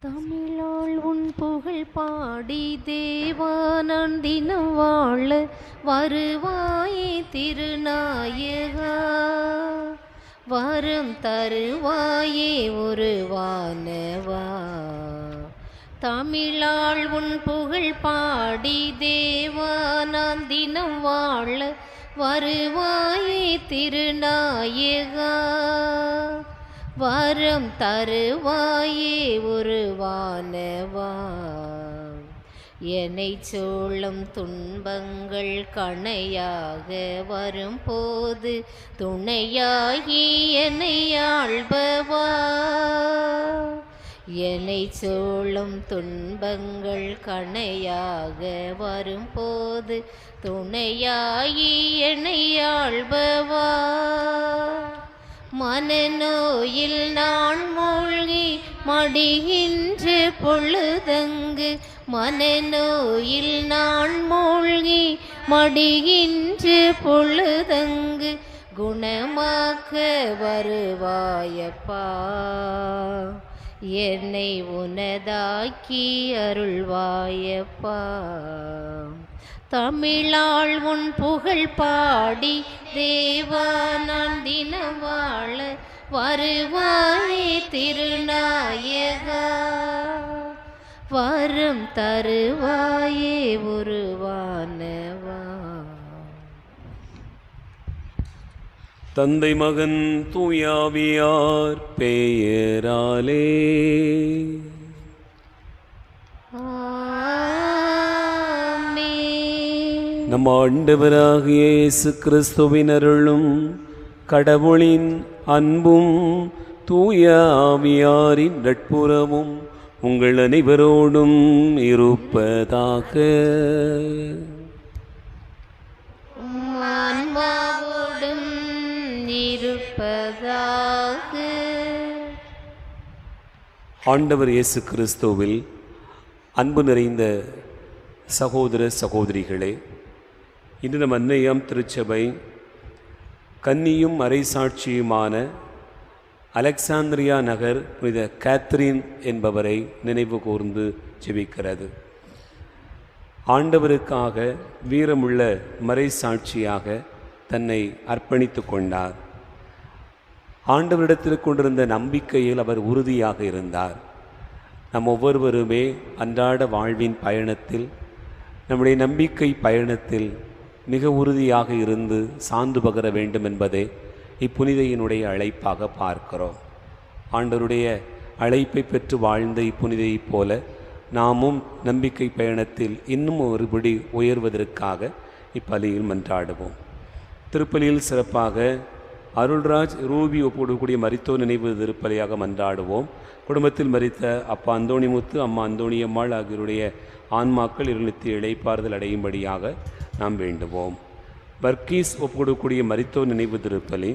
தமிழால் உன் புகழ் பாடி தேவானான் தினம் வாழ வருவாயே திருநாயகா, வரம் தருவாயே ஒரு வானவா. தமிழால் உன் புகழ் பாடி தேவானான் தினம் வாழ வருவாயே திருநாயகா, வரம் தருவாயே ஒரு வானவா. என்னை சூழும் துன்பங்கள் கணையாக வரும்போது துணையாகி என்னை ஆள்பவா. என்னை சூழும் துன்பங்கள் கணையாக வரும்போது துணையாகி என்னை ஆள்பவா. மனநோயில் நான் மூழ்கி மடிகின்ற பொழுதங்கு, மனநோயில் நான் மூழ்கி மடிகின்ற பொழுதங்கு குணமாக்க வருவாயப்பா. என்னை உனதாக்கி அருள்வாயப்பா. தமிழால் உன் புகழ் பாடி தேவானான் தினம் வாழ வருவாயே திருநாயகா, வரம் தருவாயே ஒரு வானவா. தந்தை மகன் தூயாவியார் பெயராலே நம் ஆண்டவராகிய இயேசு கிறிஸ்துவின் அருளும் கடவுளின் அன்பும் தூய ஆவியாரின் நட்புறவும் உங்கள் அனைவரோடும் இருப்பதாக. ஆன்மாவோடும் இருப்பதாக. ஆண்டவர் இயேசு கிறிஸ்துவில் அன்பு நிறைந்த சகோதர சகோதரிகளே, இன்று நம் அன்னையாம் திருச்சபை கன்னியும் அரைசாட்சியுமான அலெக்சாந்திரியா நகர் புனித கேத்ரின் என்பவரை நினைவு கூர்ந்து ஜெபிக்கிறது. ஆண்டவருக்காக வீரமுள்ள மறைசாட்சியாக தன்னை அர்ப்பணித்து கொண்டார். ஆண்டவரிடத்தில் கொண்டிருந்த நம்பிக்கையில் அவர் உறுதியாக இருந்தார். நம் ஒவ்வொருவருமே அன்றாட வாழ்வின் பயணத்தில், நம்முடைய நம்பிக்கை பயணத்தில் மிக உறுதியாக இருந்து சான்று பகர வேண்டும் என்பதை இப்புனிதையினுடைய அழைப்பாக பார்க்கிறோம். ஆண்டவருடைய அழைப்பை பெற்று வாழ்ந்த இப்புனிதையைப் போல நாமும் நம்பிக்கை பயணத்தில் இன்னும் ஒருபடி உயர்வதற்காக இப்பலியில் மன்றாடுவோம். திருப்பலியில் சிறப்பாக அருள்ராஜ் ரூபி ஒப்புக்கூடிய மரித்தோர் நினைவு திருப்பலியாக மன்றாடுவோம். குடும்பத்தில் மரித்த அப்பா அந்தோணிமுத்து, அம்மா அந்தோணியம்மாள் ஆகியோருடைய ஆன்மாக்கள் இருநித்திய இளைப்பாறுதல் அடையும்படியாக நாம் வேண்டுவோம். வர்க்கீஸ் ஒப்புக்கொடுக்கூடிய மரித்தோர் நினைவு திருப்பலி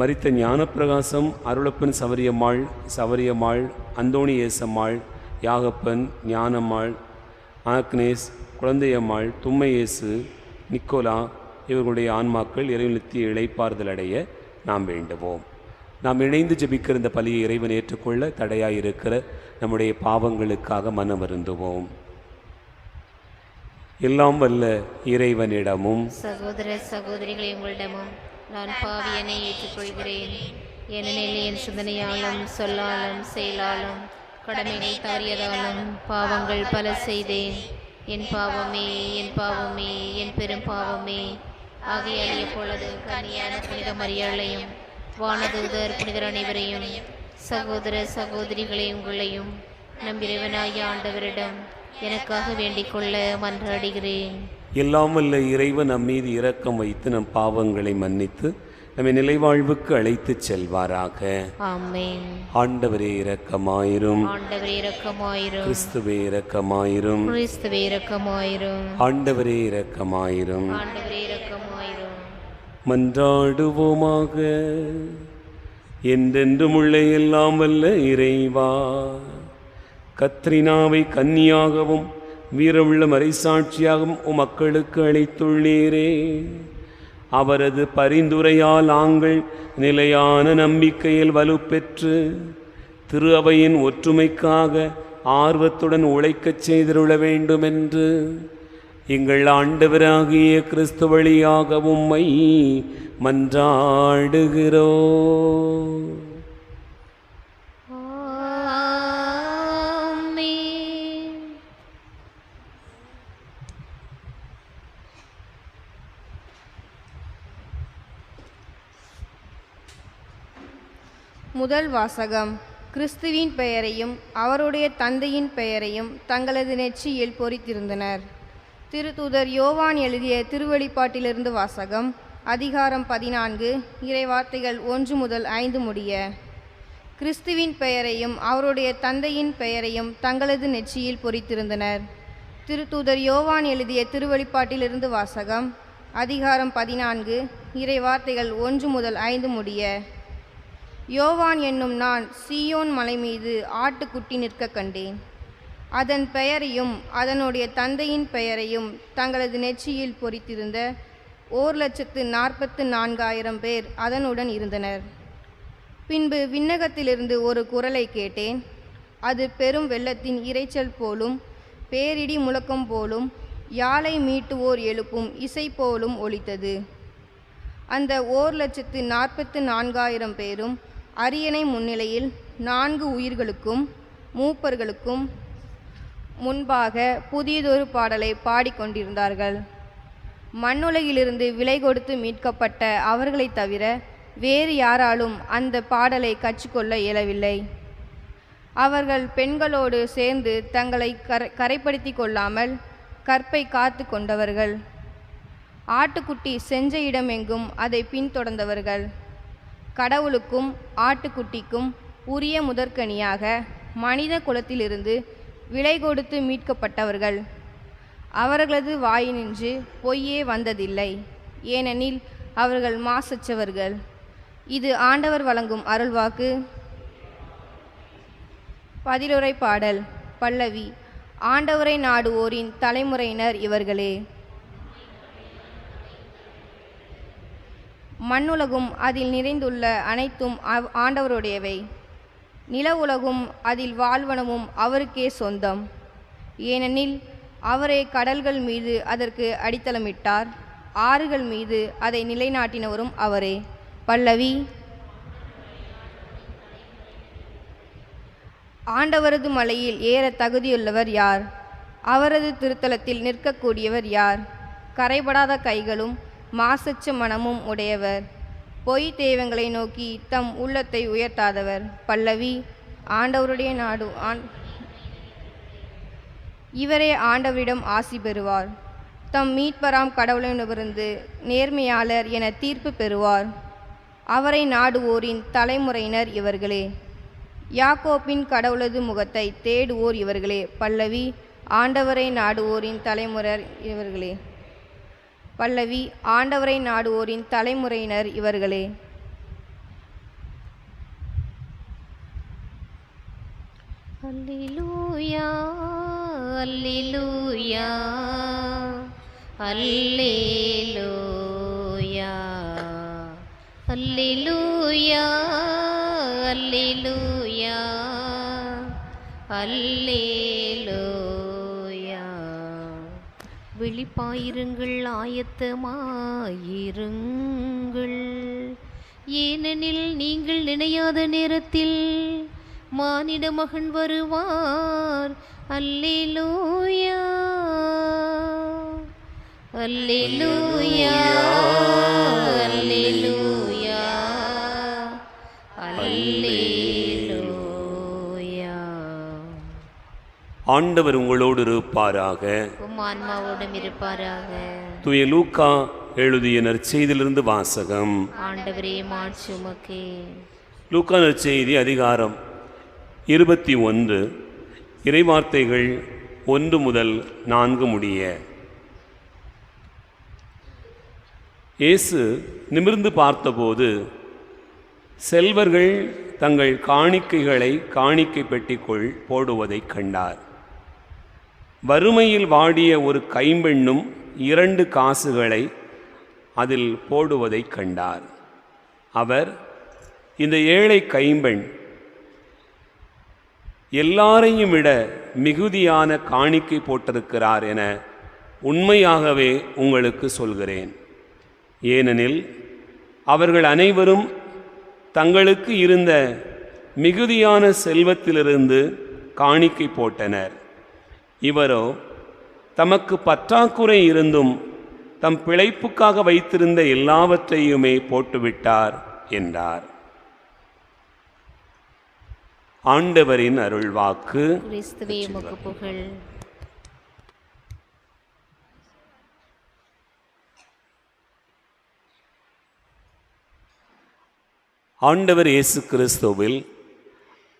மரித்த ஞானப்பிரகாசம், அருளப்பன் சவரியம்மாள், அந்தோணி ஏசம்மாள், யாகப்பன், ஞானம்மாள், ஆக்னேஸ், குழந்தையம்மாள், தும்மையேசு, நிக்கோலா இவர்களுடைய ஆன்மாக்கள் இறைநித்திய இளைப்பாறுதல் அடைய நாம் வேண்டுவோம். நாம் இணைந்து ஜெபிக்கிற இந்த பலியை இறைவன் ஏற்றுக்கொள்ள தடையாயிருக்கிற நம்முடைய பாவங்களுக்காக மனம் வருந்துவோம். எல்லாம் வல்ல இறைவனிடமும் சகோதர சகோதரிகளை உங்களிடமும் நான் பாவியனை ஏற்றுக்கொள்கிறேன். ஏனெனில் என் சிந்தனையாலும் சொல்லாலும் செயலாலும் கடமையை தவறியதாலும் பாவங்கள் பல செய்தேன். என் பாவமே, என் பாவமே, என் பெரும் பாவமே. ஆகையால் எப்பொழுது கன்னியான புனித மரியாளையும் வானதூதர் புனிதர் அனைவரையும் சகோதர சகோதரிகளை உங்களையும் நம் இறைவனாகிய ஆண்டவரிடம் எனக்காக வேண்டிக் கொள்ள மன்றாடுகிறேன். எல்லாம் வல்ல இறைவன் நம் மீது இரக்கம் வைத்து நம் பாவங்களை மன்னித்து நம்மை நிலைவாழ்வுக்கு அழைத்துச் செல்வாராக. ஆமென். ஆண்டவரே இரக்கமாயிரும். ஆண்டவரே இரக்கமாயிரும். கிறிஸ்துவே இரக்கமாயிரும். கிறிஸ்துவே இரக்கமாயிரும். ஆண்டவரே இரக்கமாயிரும். ஆண்டவரே இரக்கமாயிரும். மன்றாடுவோமாக. என்றென்றும் உள்ள எல்லாம் வல்ல இறைவா, கத்ரினாவை கன்னியாகவும் வீரமுள்ள மறைசாட்சியாகவும் மக்களுக்கு அளித்துள்ளீரே. அவரது பரிந்துரையால் நாங்கள் நிலையான நம்பிக்கையில் வலுப்பெற்று திரு அவையின் ஒற்றுமைக்காக ஆர்வத்துடன் உழைக்கச் செய்திருள வேண்டுமென்று எங்கள் ஆண்டவராகிய கிறிஸ்து வழியாக உம்மை மன்றாடுகிறோம். ஆமென். முதல் வாசகம். கிறிஸ்துவின் பெயரையும் அவருடைய தந்தையின் பெயரையும் தங்களது நெற்றியில் பொறித்திருந்தனர். திருத்தூதர் யோவான் எழுதிய திருவெளிப்பாட்டிலிருந்து வாசகம். அதிகாரம் 14, இறைவார்த்தைகள் 1 முதல் 5 முடிய. கிறிஸ்துவின் பெயரையும் அவருடைய தந்தையின் பெயரையும் தங்களது நெற்றியில் பொறித்திருந்தனர். திருத்தூதர் யோவான் எழுதிய திருவெளிப்பாட்டிலிருந்து வாசகம். அதிகாரம் 14, இறைவார்த்தைகள் 1 முதல் 5 முடிய. யோவான் என்னும் நான் சீயோன் மலை மீது ஆட்டுக்குட்டி நிற்க கண்டேன். அதன் பெயரையும் அதனுடைய தந்தையின் பெயரையும் தங்களது நெற்றியில் பொறித்திருந்த 1,44,000 பேர் அதனுடன் இருந்தனர். பின்பு விண்ணகத்திலிருந்து ஒரு குரலை கேட்டேன். அது பெரும் வெள்ளத்தின் இரைச்சல் போலும் பேரிடி முழக்கம் போலும் யாழை மீட்டுவோர் எழுப்பும் இசை போலும் ஒலித்தது. அந்த 1,44,000 பேரும் அரியணை முன்னிலையில் 4 உயிர்களுக்கும் மூப்பர்களுக்கும் முன்பாக புதியதொரு பாடலை பாடிக்கொண்டிருந்தார்கள். மண்ணுலகிலிருந்து விலை கொடுத்து மீட்கப்பட்ட அவர்களை தவிர வேறு யாராலும் அந்த பாடலை கற்றுக்கொள்ள இயலவில்லை. அவர்கள் பெண்களோடு சேர்ந்து தங்களை கரைப்படுத்தி கொள்ளாமல் கற்பை காத்து கொண்டவர்கள். ஆட்டுக்குட்டி சென்ற இடமெங்கும் அதை பின்தொடர்ந்தவர்கள். கடவுளுக்கும் ஆட்டுக்குட்டிக்கும் உரிய முதற்கனியாக மனித குலத்திலிருந்து விலை கொடுத்து மீட்கப்பட்டவர்கள். அவர்களது வாயினின்று பொய்யே வந்ததில்லை, ஏனெனில் அவர்கள் மாசற்றவர்கள். இது ஆண்டவர் வழங்கும் அருள்வாக்கு. பதிலுரை பாடல். பல்லவி. ஆண்டவரை நாடுவோரின் தலைமுறையினர் இவர்களே. மண்ணுலகும் அதில் நிறைந்துள்ள அனைத்தும் ஆண்டவருடையவை. நில உலகும் அதில் வாழ்வனமும் அவருக்கே சொந்தம். ஏனெனில் அவரே கடல்கள் மீது அதற்கு அடித்தளமிட்டார், ஆறுகள் மீது அதை நிலைநாட்டினவரும் அவரே. பல்லவி. ஆண்டவரது மலையில் ஏற தகுதியுள்ளவர் யார்? அவரது திருத்தலத்தில் நிற்கக்கூடியவர் யார்? கரைபடாத கைகளும் மாசற்ற மனமும் உடையவர், பொய் தெய்வங்களை நோக்கி தம் உள்ளத்தை உயர்த்தாதவர். பல்லவி. ஆண்டவருடைய நாடு இவரே ஆண்டவரிடம் ஆசி பெறுவார். தம் மீட்பராம் கடவுளிடமிருந்து நேர்மையாளர் என தீர்ப்பு பெறுவார். அவரை நாடுவோரின் தலைமுறையினர் இவர்களே. யாக்கோப்பின் கடவுளது முகத்தை தேடுவோர் இவர்களே. பல்லவி. ஆண்டவரை நாடுவோரின் தலைமுறையினர் இவர்களே. பல்லவி. ஆண்டவரை நாடுவோரின் தலைமுறையினர் இவர்களே. அல்லேலூயா அல்லேலூயா அல்லேலூயா அல்லேலூயா அல்லேலூயா அல்லேலூயா. விழிப்பாயிருங்கள், ஆயத்தமாயிருங்கள், ஏனெனில் நீங்கள் நினையாத நேரத்தில் மானிட மகன் வருவார். அல்லேலூயா அல்லேலூயா அல்லேலூயா அல்லேலூயா. ஆண்டவர் உங்களோடு இருப்பாராக, உம் ஆன்மாவோடும் இருப்பாராக. தூய லூக்கா எழுதிய நற்செய்தியிலிருந்து வாசகம். ஆண்டவரே மாட்சி உமக்கே. லூக்கா நற்செய்தி அதிகாரம் 21 இறைவார்த்தைகள் 1 முதல் 4 முடிய. இயேசு நிமிர்ந்து பார்த்தபோது செல்வர்கள் தங்கள் காணிக்கைகளை காணிக்கை பெட்டிக்குள் போடுவதைக் கண்டார். வறுமையில் வாடிய ஒரு கைம்பெண்ணும் 2 காசுகளை அதில் போடுவதைக் கண்டார். அவர், இந்த ஏழை கைம்பெண் எல்லாரையும் விட மிகுதியான காணிக்கை போட்டிருக்கிறார் என உண்மையாகவே உங்களுக்கு சொல்கிறேன். ஏனெனில் அவர்கள் அனைவரும் தங்களுக்கு இருந்த மிகுதியான செல்வத்திலிருந்து காணிக்கை போட்டனர். இவரோ தமக்கு பற்றாக்குறை இருந்தும் தம் பிழைப்புக்காக வைத்திருந்த எல்லாவற்றையுமே போட்டுவிட்டார் என்றார். ஆண்டவரின் அருள்வாக்கு. கிறிஸ்துவே உமக்கு புகழ். ஆண்டவர் இயேசு கிறிஸ்துவில்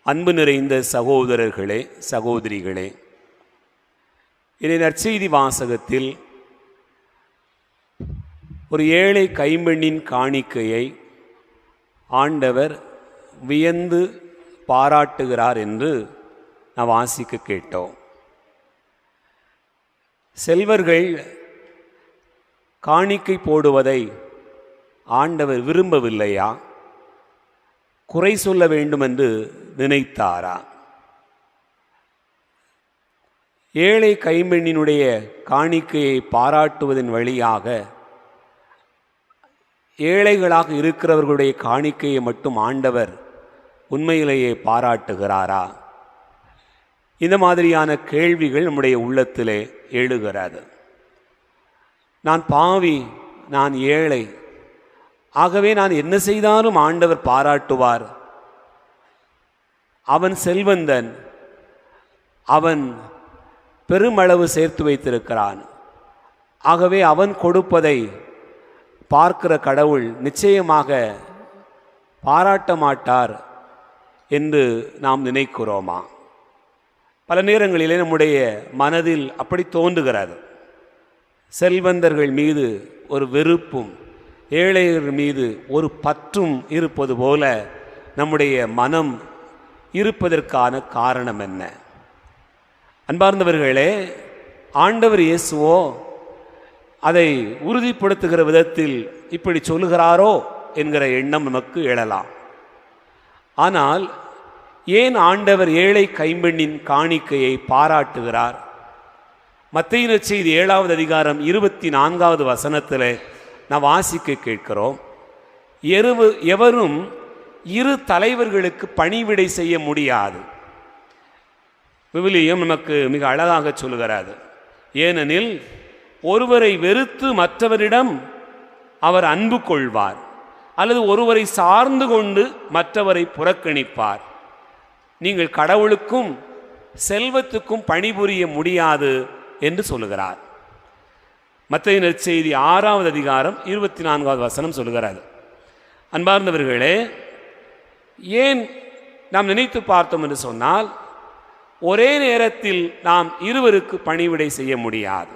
அன்பு நிறைந்த சகோதரர்களே, சகோதரிகளே, இதை நற்செய்தி வாசகத்தில் ஒரு ஏழை கைம்பெண்ணின் காணிக்கையை ஆண்டவர் வியந்து பாராட்டுகிறார் என்று நாம் வாசிக்க கேட்டோம். செல்வர்கள் காணிக்கை போடுவதை ஆண்டவர் விரும்பவில்லையா? குறை சொல்ல வேண்டும் என்று நினைத்தாரா? ஏழை கைம்பெண்ணினுடைய காணிக்கையை பாராட்டுவதன் வழியாக ஏழைகளாக இருக்கிறவர்களுடைய காணிக்கையை மட்டும் ஆண்டவர் உண்மையிலேயே பாராட்டுகிறாரா? இந்த மாதிரியான கேள்விகள் நம்முடைய உள்ளத்திலே எழுகிறது. நான் பாவி, நான் ஏழை, ஆகவே நான் என்ன செய்தாலும் ஆண்டவர் பாராட்டுவார். அவன் செல்வந்தன், அவன் பெருமளவு சேர்த்து வைத்திருக்கிறான், ஆகவே அவன் கொடுப்பதை பார்க்கிற கடவுள் நிச்சயமாக பாராட்ட மாட்டார் என்று நாம் நினைக்கிறோமா? பல நேரங்களிலே நம்முடைய மனதில் அப்படி தோன்றுகிறது. செல்வந்தர்கள் மீது ஒரு வெறுப்பும் ஏழைகள் மீது ஒரு பற்றும் இருப்பது போல நம்முடைய மனம் இருப்பதற்கான காரணம் என்ன? அன்பார்ந்தவர்களே, ஆண்டவர் இயேசுவோ அதை உறுதிப்படுத்துகிற விதத்தில் இப்படி சொல்லுகிறாரோ என்கிற எண்ணம் நமக்கு எழலாம். ஆனால் ஏன் ஆண்டவர் ஏழை கைம்பெண்ணின் காணிக்கையை பாராட்டுகிறார்? மத்தேயு நற்செய்தி 7வது அதிகாரம் 24வது வசனத்தில் நாம் வாசிக்க கேட்கிறோம். எவரும் இரு தலைவர்களுக்கு பணிவிடை செய்ய முடியாது. விவிலியம் நமக்கு மிக அழகாக சொல்லுகிறது. ஏனெனில் ஒருவரை வெறுத்து மற்றவரிடம் அவர் அன்பு கொள்வார், அல்லது ஒருவரை சார்ந்து கொண்டு மற்றவரை புறக்கணிப்பார். நீங்கள் கடவுளுக்கும் செல்வத்துக்கும் பணிபுரிய முடியாது என்று சொல்லுகிறார். மத்தேயு நற்செய்தி 6வது அதிகாரம் 24வது வசனம் சொல்லுகிறார். அன்பார்ந்தவர்களே, ஏன் நாம் நினைத்து பார்த்தோம் என்று சொன்னால், ஒரே நேரத்தில் நாம் இருவருக்கு பணிவிடை செய்ய முடியாது.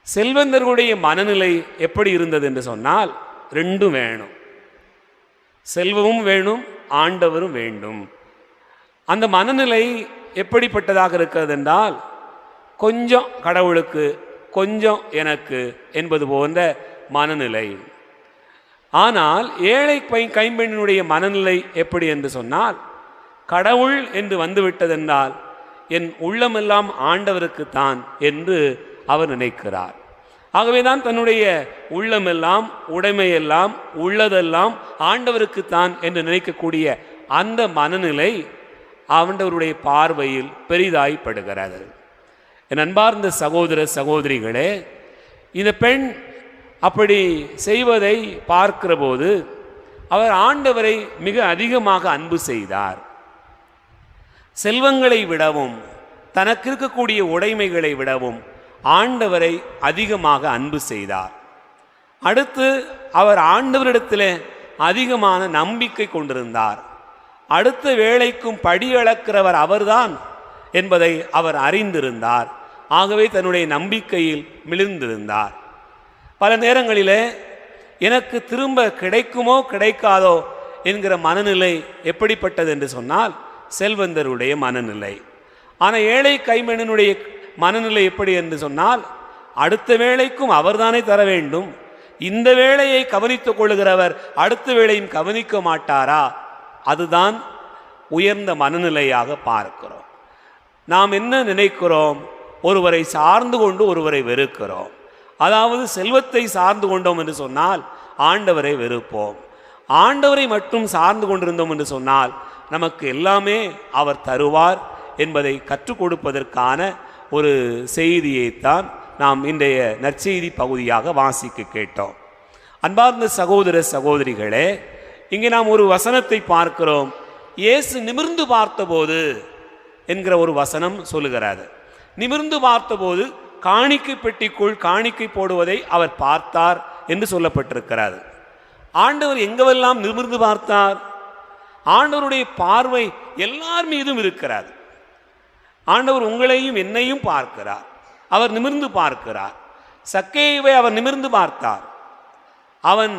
செல்வந்தர்களுடைய மனநிலை எப்படி இருந்தது என்று சொன்னால், ரெண்டும் வேணும். செல்வமும் வேணும், ஆண்டவரும் வேண்டும். அந்த மனநிலை எப்படிப்பட்டதாக இருக்கிறது என்றால், கொஞ்சம் கடவுளுக்கு கொஞ்சம் எனக்கு என்பது போன்ற மனநிலை. ஆனால் ஏழை கைம்பெண்ணினுடைய மனநிலை எப்படி என்று சொன்னால், கடவுள் என்று வந்துவிட்டதென்றால் என் உள்ளமெல்லாம் ஆண்டவருக்குத்தான் என்று அவர் நினைக்கிறார். ஆகவேதான் தன்னுடைய உள்ளமெல்லாம் உடைமையெல்லாம் உள்ளதெல்லாம் ஆண்டவருக்குத்தான் என்று நினைக்கக்கூடிய அந்த மனநிலை ஆண்டவருடைய பார்வையில் பெரிதாய்ப்படுகிறது. என் அன்பார்ந்த சகோதர சகோதரிகளே, இந்த பெண் அப்படி செய்வதை பார்க்கிற போது அவர் ஆண்டவரை மிக அதிகமாக அன்பு செய்தார். செல்வங்களை விடவும் தனக்கு இருக்கக்கூடிய உடைமைகளை விடவும் ஆண்டவரை அதிகமாக அன்பு செய்தார். அடுத்து அவர் ஆண்டவரிடத்தில் அதிகமான நம்பிக்கை கொண்டிருந்தார். அடுத்த வேளைக்கும் படியளக்கிறவர் அவர்தான் என்பதை அவர் அறிந்திருந்தார். ஆகவே தன்னுடைய நம்பிக்கையில் மிளிர்ந்திருந்தார். பல நேரங்களிலே எனக்கு திரும்ப கிடைக்குமோ கிடைக்காதோ என்கிற மனநிலை எப்படிப்பட்டது என்று சொன்னால், செல்வந்தருடைய மனநிலை. ஆனால் ஏழை கைம்பெண்ணினுடைய மனநிலை எப்படி என்று சொன்னால், அடுத்த வேளைக்கும் அவர்தானே தர வேண்டும். இந்த வேளையை கவனித்துக் கொள்ளுகிறவர் அடுத்த வேளையும் கவனிக்க மாட்டாரா? அதுதான் உயர்ந்த மனநிலையாக பார்க்கிறோம். நாம் என்ன நினைக்கிறோம்? ஒருவரை சார்ந்து கொண்டு ஒருவரை வெறுக்கிறோம். அதாவது செல்வத்தை சார்ந்து கொண்டோம் என்று சொன்னால் ஆண்டவரை வெறுப்போம். ஆண்டவரை மட்டும் சார்ந்து கொண்டிருந்தோம் என்று சொன்னால் நமக்கு எல்லாமே அவர் தருவார் என்பதை கற்றுக் கொடுப்பதற்கான ஒரு செய்தியைத்தான் நாம் இன்றைய நற்செய்தி பகுதியாக வாசிக்க கேட்டோம். அன்பார்ந்த சகோதர சகோதரிகளே, இங்கே நாம் ஒரு வசனத்தை பார்க்கிறோம். இயேசு நிமிர்ந்து பார்த்தபோது என்கிற ஒரு வசனம் சொல்லுகிறார். நிமிர்ந்து பார்த்தபோது காணிக்கை பெட்டிக்குள் காணிக்கை போடுவதை அவர் பார்த்தார் என்று சொல்லப்பட்டிருக்கிறார். ஆண்டவர் எங்கெல்லாம் நிமிர்ந்து பார்த்தார்? ஆண்டவருடைய பார்வை எல்லார் மீதும் இருக்கிறார். ஆண்டவர் உங்களையும் என்னையும் பார்க்கிறார். அவர் நிமிர்ந்து பார்க்கிறார். சக்கேயுவை அவர் நிமிர்ந்து பார்த்தார். அவன்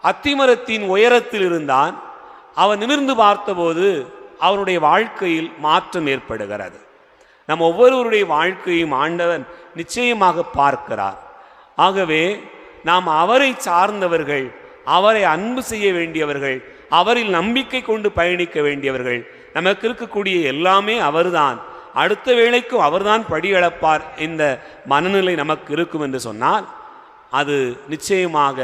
அத்திமரத்தின் உயரத்தில் இருந்தான். அவன் நிமிர்ந்து பார்த்தபோது அவனுடைய வாழ்க்கையில் மாற்றம் ஏற்படுகிறது. நம் ஒவ்வொருவருடைய வாழ்க்கையும் ஆண்டவன் நிச்சயமாக பார்க்கிறார். ஆகவே நாம் அவரை சார்ந்தவர்கள், அவரை அன்பு செய்ய வேண்டியவர்கள், அவரில் நம்பிக்கை கொண்டு பயணிக்க வேண்டியவர்கள். நமக்கு இருக்கக்கூடிய எல்லாமே அவர்தான், அடுத்த வேளைக்கும் அவர்தான் படியளப்பார். இந்த மனநிலை நமக்கு இருக்கும் என்று சொன்னால் அது நிச்சயமாக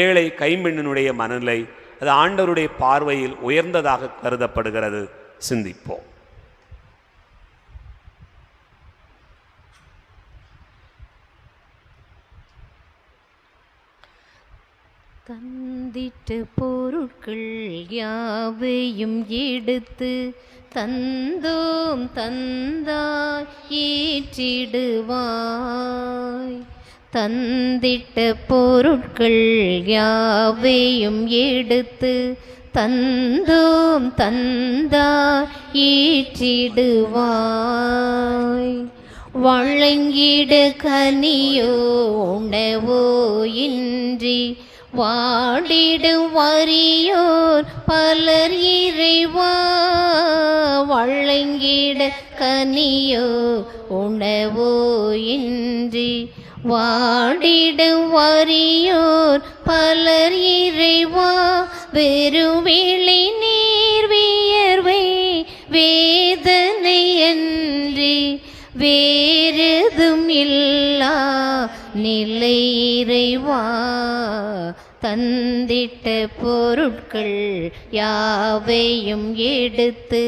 ஏழை கைம்பெண்ணினுடைய மனநிலை. அது ஆண்டவருடைய பார்வையில் உயர்ந்ததாக கருதப்படுகிறது. சிந்திப்போம். தந்திட்ட பொருட்கள் யாவையும் எடுத்து தந்தோம் தந்தாய் ஏற்றிடுவாய். தந்திட்ட பொருட்கள் யாவையும் எடுத்து தந்தோம் தந்தாய் ஏற்றிடுவாய். வழங்கிட கனியோ உணவோ இன்றி வாடிடும் வறியோர் பலர் இறைவா. வழங்கிட கனியோ உணவோ இன்றி வாடிடும் வறியோர் பலர் இறைவா. வெறுவிழி நீர் வியர்வை வேதனை அன்றி வேறெதும் இல்லா நிலை இறைவா. தந்திட்ட பொருட்கள் யாவையும் எடுத்து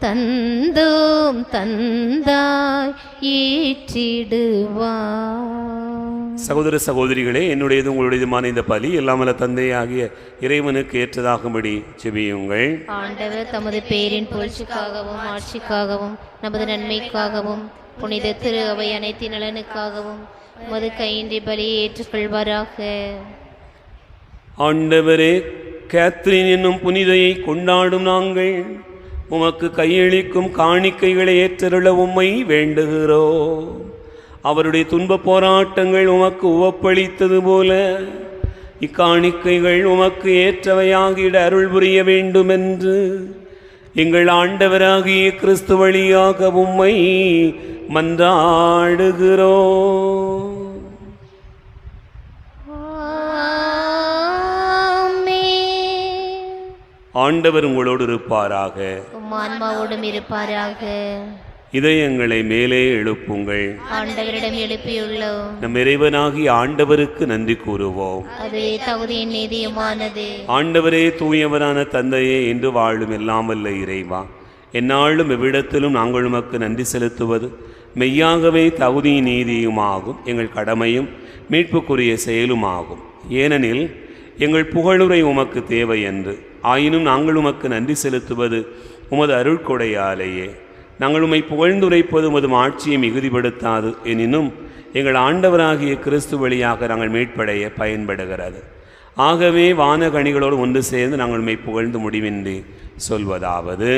தந்தோம் தந்தாய் ஏற்றிடுவாய். சகோதர சகோதரிகளே, என்னுடையது உங்களுடையதுமான இந்த பலி எல்லாமல்ல தந்தையாகிய இறைவனுக்கு ஏற்றதாகும்படி ஜெபியுங்கள். ஆண்டவர் தமது பேரின் புகழ்ச்சிக்காகவும் ஆட்சிக்காகவும் நமது நன்மைக்காகவும் புனித திரு அவை அனைத்து நலனுக்காகவும் மது கையின்றி பலியை ஏற்றுக்கொள்வாராக. ஆண்டவரே, கேத்ரின் என்னும் புனிதையை கொண்டாடும் நாங்கள் உமக்கு கையளிக்கும் காணிக்கைகளை ஏற்றருள உம்மை வேண்டுகிறோம். அவருடைய துன்ப போராட்டங்கள் உமக்கு உவப்பளித்தது போல இக்காணிக்கைகள் உமக்கு ஏற்றவையாகிட அருள் புரிய வேண்டுமென்று எங்கள் ஆண்டவராகிய கிறிஸ்து வழியாக உம்மை மன்றாடுகிறோம். ஆண்டவர் உங்களோடு இருப்பாராக, ஆன்மாவோடும் இருப்பாராக. இதயங்களை மேலே எழுப்புங்கள். ஆண்டவரிடம் எழுப்பியுள்ளோம். நம் இறைவனாகிய ஆண்டவருக்கு நன்றி கூறுவோம். அதுவே தகுதியின் நீதியுமானது. ஆண்டவரே, தூயவரான தந்தையே, என்று வாழும் எல்லாமல்ல இறைவா, எந்நாளும் எவ்விடத்திலும் நாங்கள் உமக்கு நன்றி செலுத்துவது மெய்யாகவே தகுதியின் நீதியுமாகும், எங்கள் கடமையும் மீட்புக்குரிய செயலுமாகும். ஏனெனில் எங்கள் புகழுரை உமக்கு தேவை என்று, ஆயினும் நாங்கள் உமக்கு நன்றி செலுத்துவது உமது அருள்கொடையாலேயே. நாங்கள் உம்மை புகழ்ந்துரைப்பது உமது ஆட்சியை மிகுதிப்படுத்தாது, எனினும் எங்கள் ஆண்டவராகிய கிறிஸ்து வழியாக நாங்கள் மீட்படைய பயன்படுகிறது. ஆகவே வானகணிகளோடு ஒன்று சேர்ந்து நாங்கள் உம்மை புகழ்ந்து முடிவின்றி சொல்வதாவது: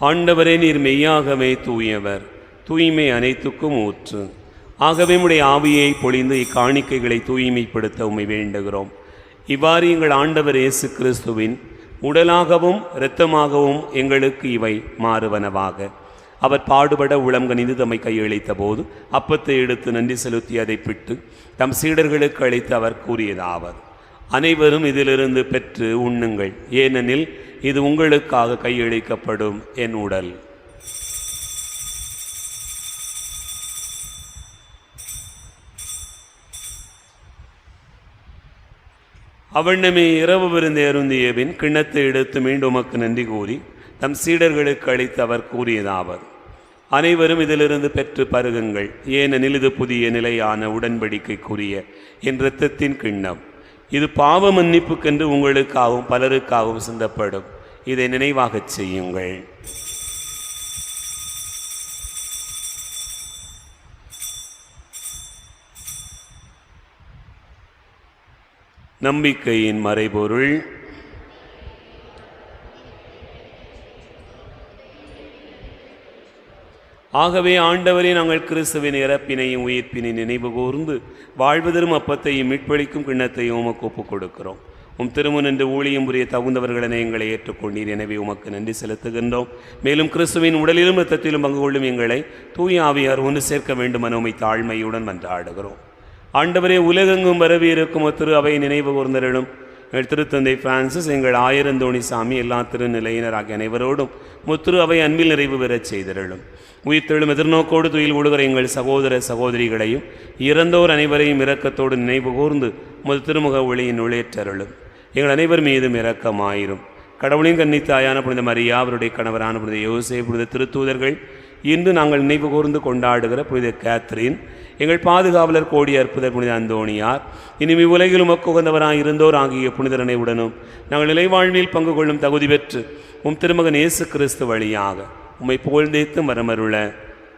ஆண்டவரே, நீர் மெய்யாகவே தூயவர், தூய்மை அனைத்துக்கும் ஊற்று. ஆகவே உம்முடைய ஆவியை பொழிந்து இக்காணிக்கைகளை தூய்மைப்படுத்த உம்மை வேண்டுகிறோம். இவ்வாறு எங்கள் ஆண்டவர் இயேசு கிறிஸ்துவின் உடலாகவும் இரத்தமாகவும் எங்களுக்கு இவை மாறுவனவாக. அவர் பாடுபட உளம் கனிந்து தம்மை கையளித்த போது அப்பத்தை எடுத்து நன்றி செலுத்தி அதை பிட்டு தம் சீடர்களுக்கு அளித்து அவர் கூறியதாவது: அனைவரும் இதிலிருந்து பெற்று உண்ணுங்கள், ஏனெனில் இது உங்களுக்காக கையளிக்கப்படும் என் உடல். அவண்ணமே இரவு விருந்து அருந்திய பின் கிண்ணத்தை எடுத்து மீண்டும் உமக்கு நன்றி கூறி தம் சீடர்களுக்கு அளித்து அவர் கூறியதாவது: அனைவரும் இதிலிருந்து பெற்று பருகுங்கள், ஏனெனில் இது புதிய நிலையான உடன்படிக்கைக்குரிய என் இரத்தத்தின் கிண்ணம். இது பாவ மன்னிப்புக்கென்று உங்களுக்காகவும் பலருக்காகவும் சிந்தப்படும். இதை நினைவாகச் செய்யுங்கள். நம்பிக்கையின் மறைபொருள். ஆகவே ஆண்டவரே, நாங்கள் கிறிஸ்துவின் இறப்பினையும் உயிர்ப்பினை நினைவு கூர்ந்து வாழ்வு தரும் அப்பத்தையும் மீட்பளிக்கும் கிண்ணத்தையும் உமக்கு ஒப்புக் கொடுக்கிறோம். உம் திருமுன் என்று ஊழியம் புரிய தகுந்தவர்களென எங்களை ஏற்றுக்கொண்டீர். எனவே உமக்கு நன்றி செலுத்துகின்றோம். மேலும் கிறிஸ்துவின் உடலிலும் இரத்தத்திலும் பங்கு கொள்ளும் எங்களை தூய ஆவியார் ஒன்று சேர்க்க வேண்டும் என உம்மை தாழ்மையுடன் மன்றாடுகிறோம். ஆண்டவரே, உலகெங்கும் பரவி இருக்கும் திரு அவை நினைவு கூர்ந்தருளும். எங்கள் திருத்தந்தை பிரான்சிஸ், எங்கள் ஆயிரந்தோணிசாமி, எல்லா திருநிலையினர் ஆகிய அனைவரோடும் முத்திரு அவை அன்பில் நிறைவு பெறச் செய்திருளும். உயிர்த்தெழும் எதிர்நோக்கோடு துயில் ஒழுகிற எங்கள் சகோதர சகோதரிகளையும் இறந்தோர் அனைவரையும் இரக்கத்தோடு நினைவு கூர்ந்து முது திருமுக ஒளியின் ஒளியேற்றருளும். எங்கள் அனைவர் மீதும் இரக்கமாயிரும். கடவுளின் கன்னித்தாயான புனித மரியா, அவருடைய கணவரான புனித யோசே, புனித திருத்தூதர்கள், இன்று நாங்கள் நினைவு கூர்ந்து கொண்டாடுகிற புனித கேத்ரின், எங்கள் பாதுகாவலர் கோடி அற்புதர் புனித அந்தோணியார், இனிமே உலகில் உமக்கு உகந்தவராக இருந்தோர் ஆகிய புனிதர் அனைவருடனும் நாங்கள் நிலைவாழ்வில் பங்கு கொள்ளும் தகுதி பெற்று உம் திருமகன் இயேசு கிறிஸ்து வழியாக உம்மை புகழ்ந்தேத்து மரமருள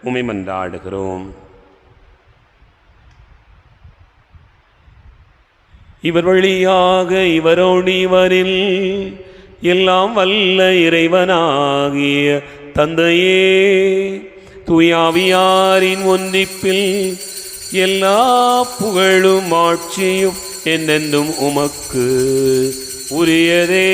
உம்மை மன்றாடுகிறோம். இவர் வழியாக இவரோடு இவரில் எல்லாம் வல்ல இறைவனாகிய தந்தையே, தூயாவியாரின் ஒன்றிப்பில் எல்லா புகழும் ஆட்சியும் என்னென்றும் உமக்கு உரியதே.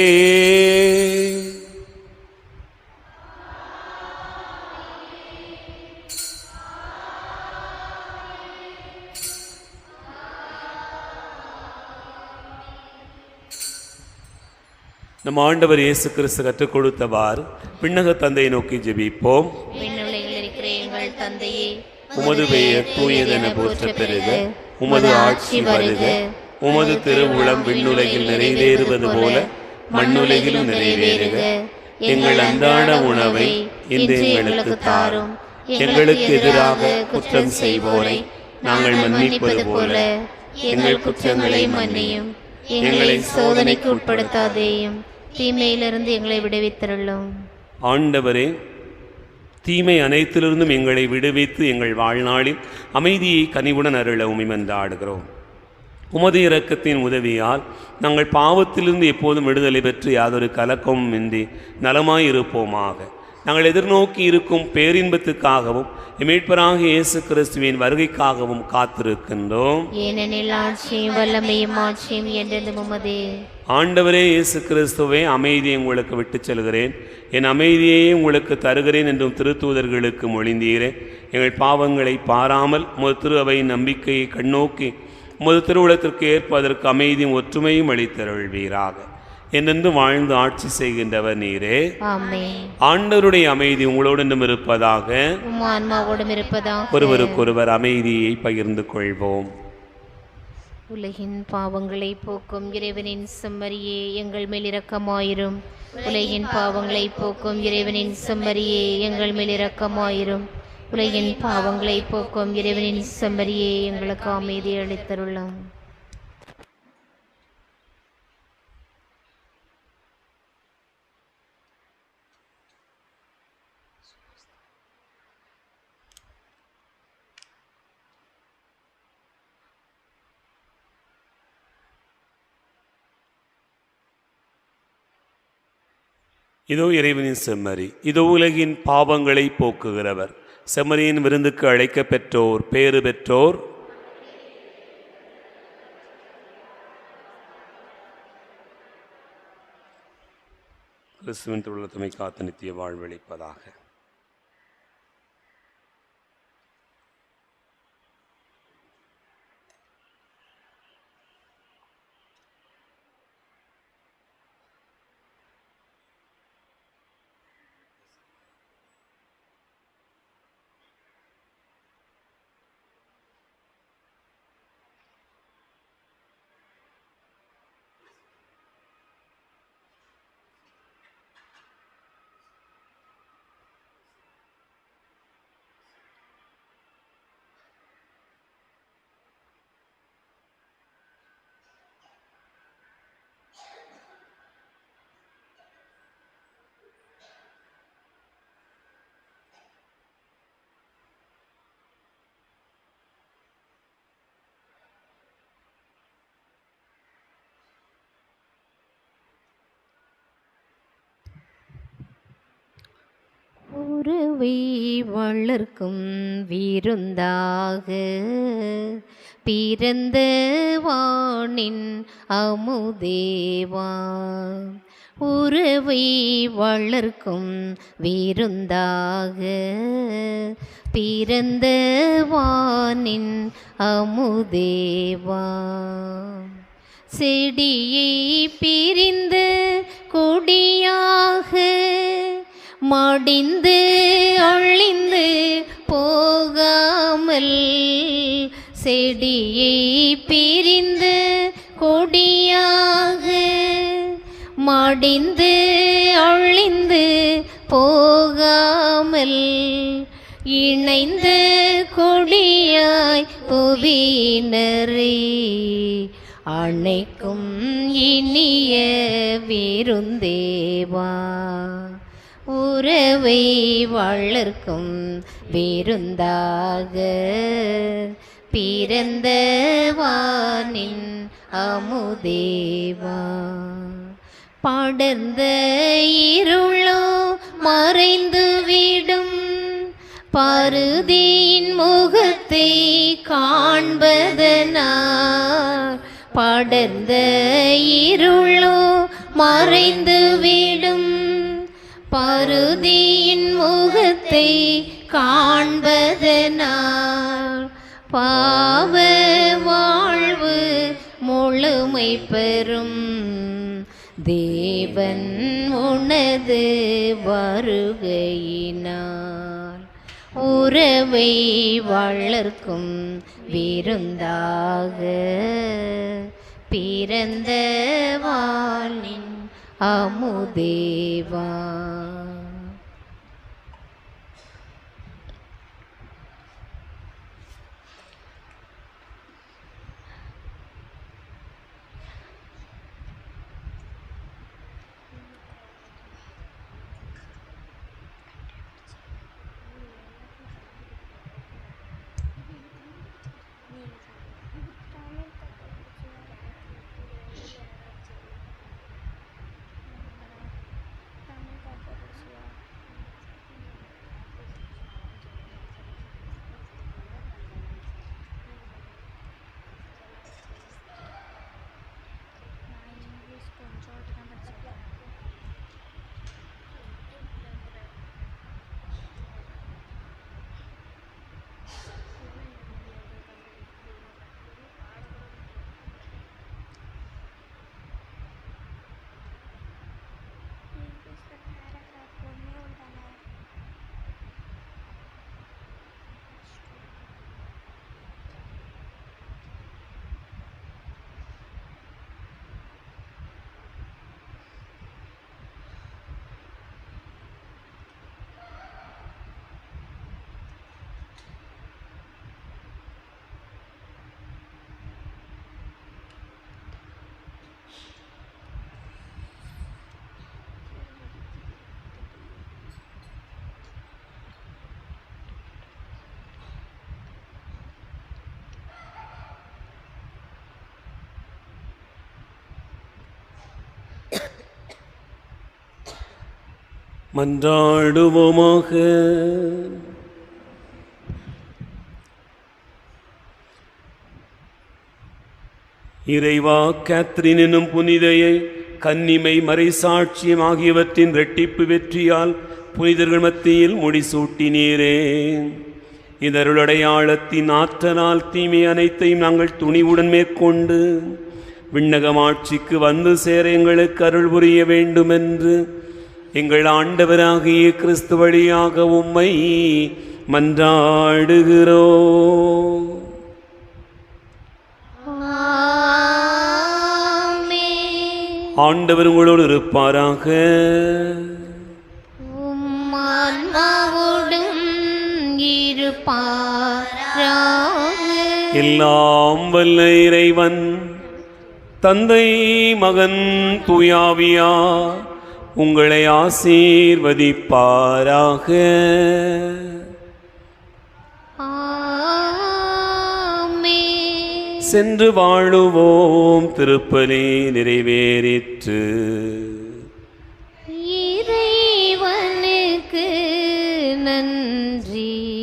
நம் ஆண்டவர் இயேசு கிறிஸ்து கற்றுக் கொடுத்தவாறு விண்ணக தந்தையை நோக்கி ஜெபிப்போம். உமது பெயர் தூயதென போற்ற பெறுக, உமது ஆட்சி வருக, உமது திருவுளம் விண்ணுலகில் நிறைவேறுவது போல மண்ணுலகிலும் நிறைவேறுக. எங்கள் அன்றாட உணவை இன்று எங்களுக்கு தாரும். எங்களுக்கு எதிராக குற்றம் செய்வோரை நாங்கள் மன்னிப்பது போல எங்கள் குற்றங்களை மன்னியும். எங்களை சோதனைக்கு உட்படுத்தாதேயும், தீமையிலிருந்து எங்களை விடுவித்தருளும். ஆண்டவரே, தீமை அனைத்திலிருந்தும் எங்களை விடுவித்து எங்கள் வாழ்நாளில் அமைதியை கனிவுடன் அருள உம்மை மன்றாடுகிறோம். உமது இரக்கத்தின் உதவியால் நாங்கள் பாவத்திலிருந்து எப்போதும் விடுதலை பெற்று யாதொரு கலக்கமும் இன்றி நலமாயிருப்போமாக. நாங்கள் எதிர்நோக்கி இருக்கும் பேரின்பத்துக்காகவும் மீட்பராக இயேசு கிறிஸ்துவின் வருகைக்காகவும் காத்திருக்கின்றோம். ஏனெனில் ஆட்சியும் வல்லமையும் ஆட்சியும் என்றென்றும் உமதே. ஆண்டவரே இயேசு கிறிஸ்துவே, அமைதியை உங்களுக்கு விட்டுச் செல்கிறேன், என் அமைதியை உங்களுக்கு தருகிறேன் என்றும் திருத்தூதர்களுக்கு மொழிந்தீரே. எங்கள் பாவங்களை பாராமல் உமது திரு அவையின் நம்பிக்கையை கண்ணோக்கி உமது திருவுளத்திற்கு ஏற்பதற்கு அமைதியும் ஒற்றுமையும் அளித்தருள்வீராக. என்னென்று வாழ்ந்து ஆட்சி செய்கின்றவர் நீரே. ஆண்டவருடைய அமைதி உங்களோடும் இருப்பதாக, ஒருவருக்கொருவர் அமைதியை பகிர்ந்து கொள்வோம். உலகின் பாவங்களை போக்கும் இறைவனின் செம்மறியே, எங்கள் மேல் இரக்கமாயிரும். உலகின் பாவங்களை போக்கும் இறைவனின் செம்மறியே, எங்கள் மேல் இரக்கமாயிரும். உலகின் பாவங்களை போக்கும் இறைவனின் செம்மறியே, எங்களுக்கு அமைதி அளித்தருளும். இதோ இறைவனின் செம்மறி, இதோ உலகின் பாவங்களை போக்குகிறவர். செம்மறியின் விருந்துக்கு அழைக்க பெற்றோர் பேறு பெற்றோர். கிறிஸ்துவின் திருவுள்ளத்தமை காத்து நித்திய வாழ்வளிப்பதாக. உறவை வளர்க்கும் விருந்தாக பிறந்த வானின் அமுதேவா. உறவை வளர்க்கும் விருந்தாக பிறந்த வானின் அமுதேவா. செடியை பிரிந்த கொடியாக மடிந்து அழிந்து போகாமல், செடியை பிரிந்து கொடியாக மடிந்து அழிந்து போகாமல், இணைந்த கொடியாய் புவியினரே அணைக்கும் இனிய விருந்தேவா. உறவை வளர்க்கும் விருந்தாக பிறந்த வானின் அமுதேவா. படர்ந்த இருளோ மறைந்துவிடும் பருதியின் முகத்தை காண்பதனார். படர்ந்த இருளோ மறைந்துவிடும் பருதியின் முகத்தை காண்பதனால், பாவ வாழ்வு முழுமை பெறும் தேவன் உனது வருகையினால். உறவை வளர்க்கும் விருந்தாக பிறந்த வானின் அமுதேவா. மன்றாடுவோமாக. இறைவா, கேத்ரின் எனும் புனிதையை கன்னிமை மறைசாட்சியம் ஆகியவற்றின் இரட்டிப்பு வெற்றியால் புனிதர்கள் மத்தியில் முடிசூட்டினீரே. இதருளடையாளத்தின் ஆற்றலால் தீமை அனைத்தையும் நாங்கள் துணிவுடன் மேற்கொண்டு விண்ணகமாட்சிக்கு வந்து சேர எங்களுக்கு அருள் புரிய வேண்டுமென்று எங்கள் ஆண்டவராகிய கிறிஸ்து வழியாக உம்மை மன்றாடுகிறோம். ஆண்டவர் உங்களோடு இருப்பாராக. எல்லாம் வல்ல இறைவன் தந்தை மகன் தூயாவியார் உங்களை ஆசீர்வதிப்பாராக. சென்று வாழுவோம். திருப்பலி நிறைவேறிற்று. இறைவனுக்கு நன்றி.